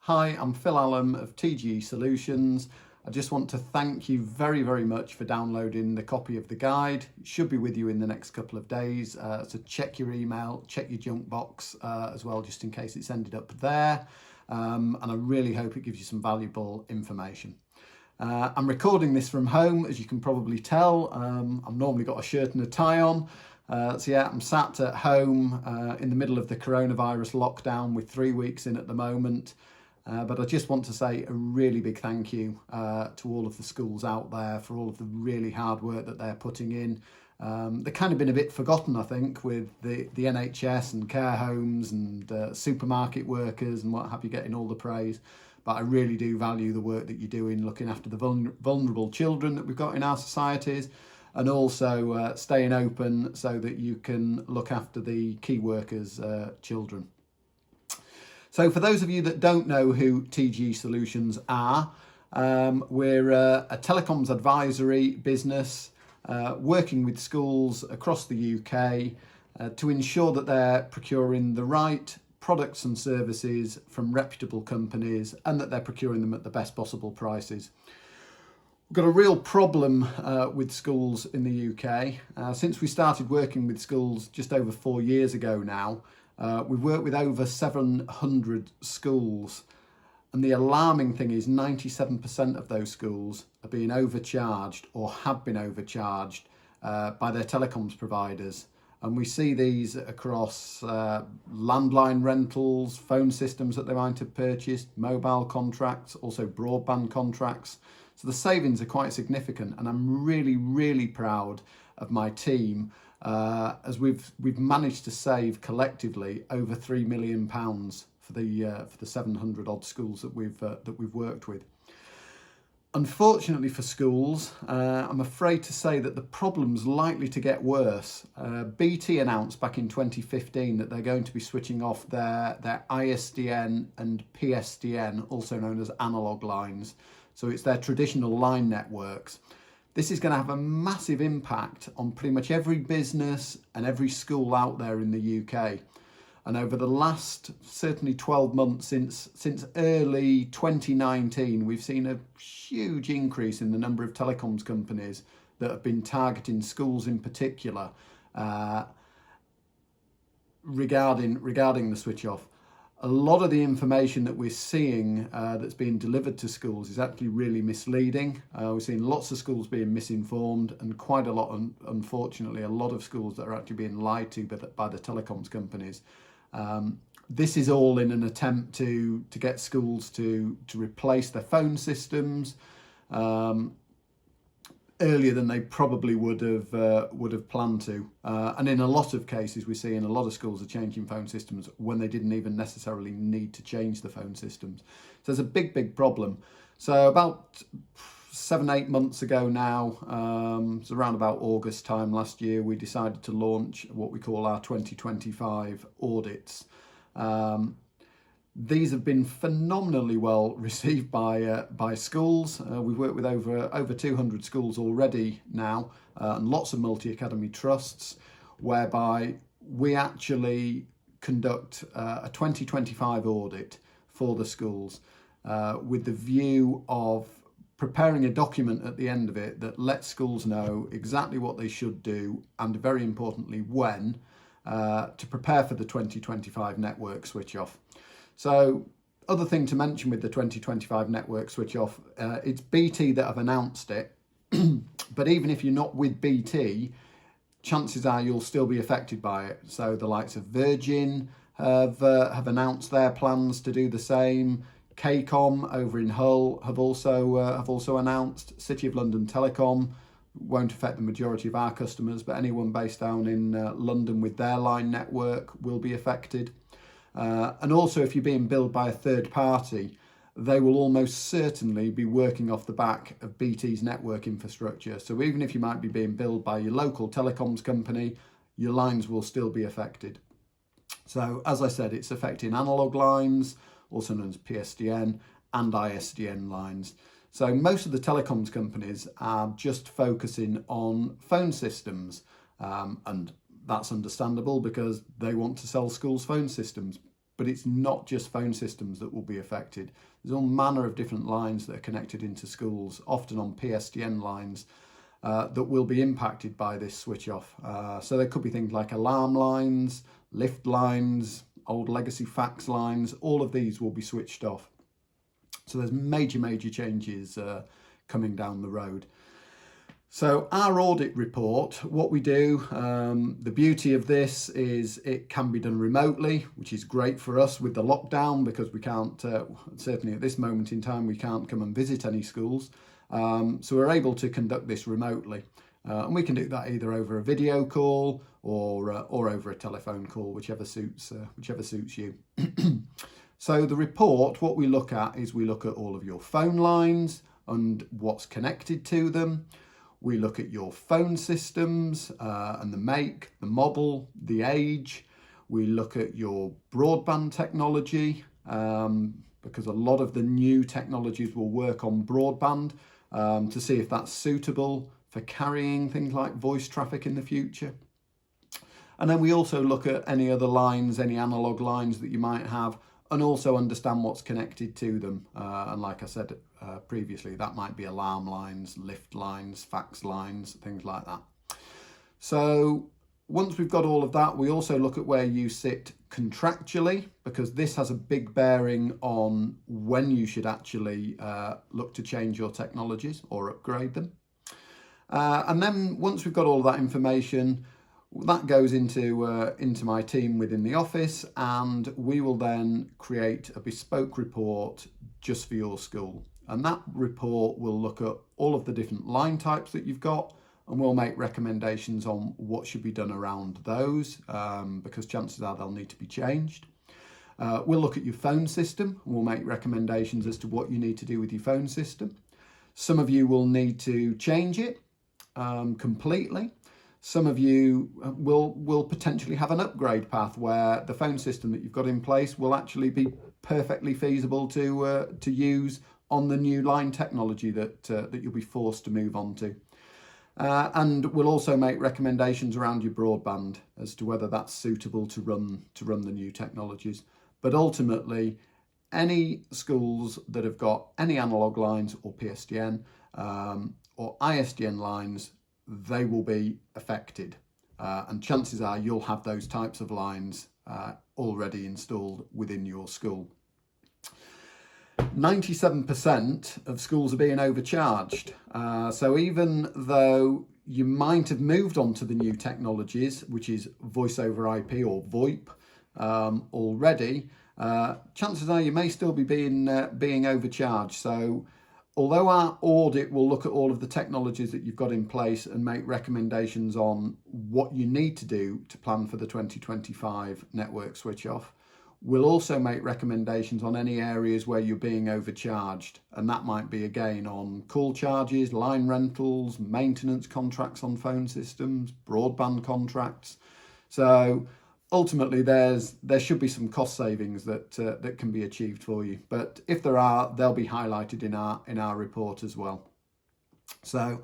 Hi, I'm Phil Allen of TGE Solutions. I just want to thank you very much for downloading the copy of the guide. It should be with you in the next couple of days, so check your email, check your junk box as well, just in case it's ended up there. And I really hope it gives you some valuable information. I'm recording this from home, as you can probably tell. I've normally got a shirt and a tie on. So yeah, I'm sat at home in the middle of the coronavirus lockdown with 3 weeks in at the moment. But I just want to say a really big thank you to all of the schools out there for all of the really hard work that they're putting in. They've kind of been a bit forgotten, I think, with the NHS and care homes and supermarket workers and what have you getting all the praise. But I really do value the work that you're doing looking after the vulnerable children that we've got in our societies, and also staying open so that you can look after the key workers' children. So for those of you that don't know who TGE Solutions are, we're a telecoms advisory business working with schools across the UK to ensure that they're procuring the right products and services from reputable companies and that they're procuring them at the best possible prices. We've got a real problem with schools in the UK. Since we started working with schools just over 4 years ago now, we've worked with over 700 schools, and the alarming thing is 97% of those schools are being overcharged or have been overcharged by their telecoms providers. And we see these across landline rentals, phone systems that they might have purchased, mobile contracts, also broadband contracts. So the savings are quite significant, and I'm really proud of my team as we've managed to save collectively over £3 million for the 700 odd schools that we've worked with. Unfortunately for schools, I'm afraid to say that the problem's likely to get worse. BT announced back in 2015 that they're going to be switching off their ISDN and PSDN, also known as analogue lines. So it's their traditional line networks. This is going to have a massive impact on pretty much every business and every school out there in the UK. And over the last certainly 12 months since early 2019, we've seen a huge increase in the number of telecoms companies that have been targeting schools in particular regarding the switch off. A lot of the information that we're seeing that's being delivered to schools is actually really misleading. We're seeing lots of schools being misinformed, and quite a lot, unfortunately, a lot of schools that are actually being lied to by the telecoms companies. This is all in an attempt to get schools to replace their phone systems earlier than they probably would have planned to, and in a lot of cases we're seeing a lot of schools are changing phone systems when they didn't even necessarily need to change the phone systems. So there's a big problem. So about 7-8 months ago now, it's around about August time last year, we decided to launch what we call our 2025 audits. These have been phenomenally well received by schools. We've worked with over 200 schools already now, and lots of multi-academy trusts, whereby we actually conduct a 2025 audit for the schools with the view of preparing a document at the end of it that lets schools know exactly what they should do, and very importantly when, to prepare for the 2025 network switch off. So, other thing to mention with the 2025 network switch off, it's BT that have announced it, but even if you're not with BT, chances are you'll still be affected by it. So the likes of Virgin have announced their plans to do the same. KCOM over in Hull have also announced. City of London Telecom won't affect the majority of our customers, but anyone based down in London with their line network will be affected. And also, if you're being billed by a third party, they will almost certainly be working off the back of BT's network infrastructure. So even if you might be being billed by your local telecoms company, your lines will still be affected. So as I said, it's affecting analogue lines, also known as PSDN, and ISDN lines. So most of the telecoms companies are just focusing on phone systems, and that's understandable because they want to sell schools phone systems. but it's not just phone systems that will be affected. There's all manner of different lines that are connected into schools, often on PSTN lines, that will be impacted by this switch off. So there could be things like alarm lines, lift lines, old legacy fax lines. All of these will be switched off. So there's major changes coming down the road. So our audit report, what we do, the beauty of this is it can be done remotely, which is great for us with the lockdown, because we can't, certainly at this moment in time, we can't come and visit any schools. So we're able to conduct this remotely. And we can do that either over a video call or over a telephone call, whichever suits you. So the report, what we look at is we look at all of your phone lines and what's connected to them. We look at your phone systems and the make, the model, the age. We look at your broadband technology, because a lot of the new technologies will work on broadband, to see if that's suitable for carrying things like voice traffic in the future. And then we also look at any other lines, any analog lines that you might have, and also understand what's connected to them. And like I said previously, that might be alarm lines, lift lines, fax lines, things like that. So once we've got all of that, we also look at where you sit contractually, because this has a big bearing on when you should actually look to change your technologies or upgrade them. And then once we've got all of that information, that goes into my team within the office, and we will then create a bespoke report just for your school. And that report will look at all of the different line types that you've got, and we'll make recommendations on what should be done around those, because chances are they'll need to be changed. We'll look at your phone system, and we'll make recommendations as to what you need to do with your phone system. Some of you will need to change it completely. Some of you will potentially have an upgrade path where the phone system that you've got in place will actually be perfectly feasible to use on the new line technology that you'll be forced to move on to. And we'll also make recommendations around your broadband as to whether that's suitable to run the new technologies. But ultimately, any schools that have got any analog lines or PSTN or ISDN lines, they will be affected. And chances are you'll have those types of lines already installed within your school. 97% of schools are being overcharged. So even though you might have moved on to the new technologies, which is voice over IP or VoIP already, chances are you may still be being overcharged. So although our audit will look at all of the technologies that you've got in place and make recommendations on what you need to do to plan for the 2025 network switch off, we'll also make recommendations on any areas where you're being overcharged. And that might be again on call charges, line rentals, maintenance contracts on phone systems, broadband contracts. So ultimately, there should be some cost savings that can be achieved for you. But if there are, they'll be highlighted in our report as well. So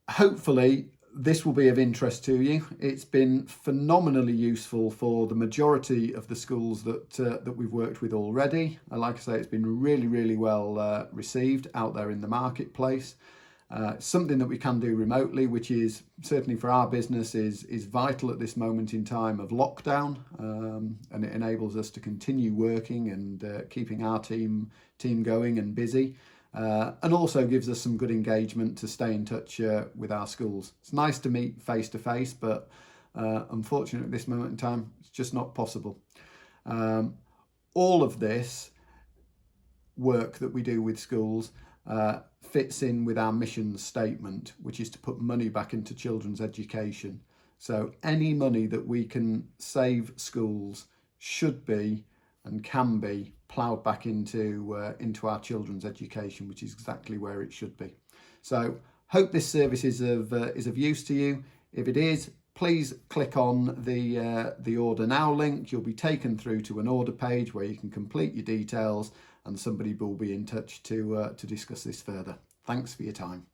hopefully this will be of interest to you. It's been phenomenally useful for the majority of the schools that we've worked with already. And like I say, it's been really well received out there in the marketplace. Something that we can do remotely, which is certainly for our business is vital at this moment in time of lockdown, and it enables us to continue working and keeping our team going and busy, and also gives us some good engagement to stay in touch with our schools. It's nice to meet face to face, but unfortunately at this moment in time it's just not possible. All of this work that we do with schools fits in with our mission statement, which is to put money back into children's education. So any money that we can save schools should be and can be ploughed back into our children's education, which is exactly where it should be. So hope this service is of use to you. If it is, please click on the Order Now link. You'll be taken through to an order page where you can complete your details, and somebody will be in touch to discuss this further. Thanks for your time.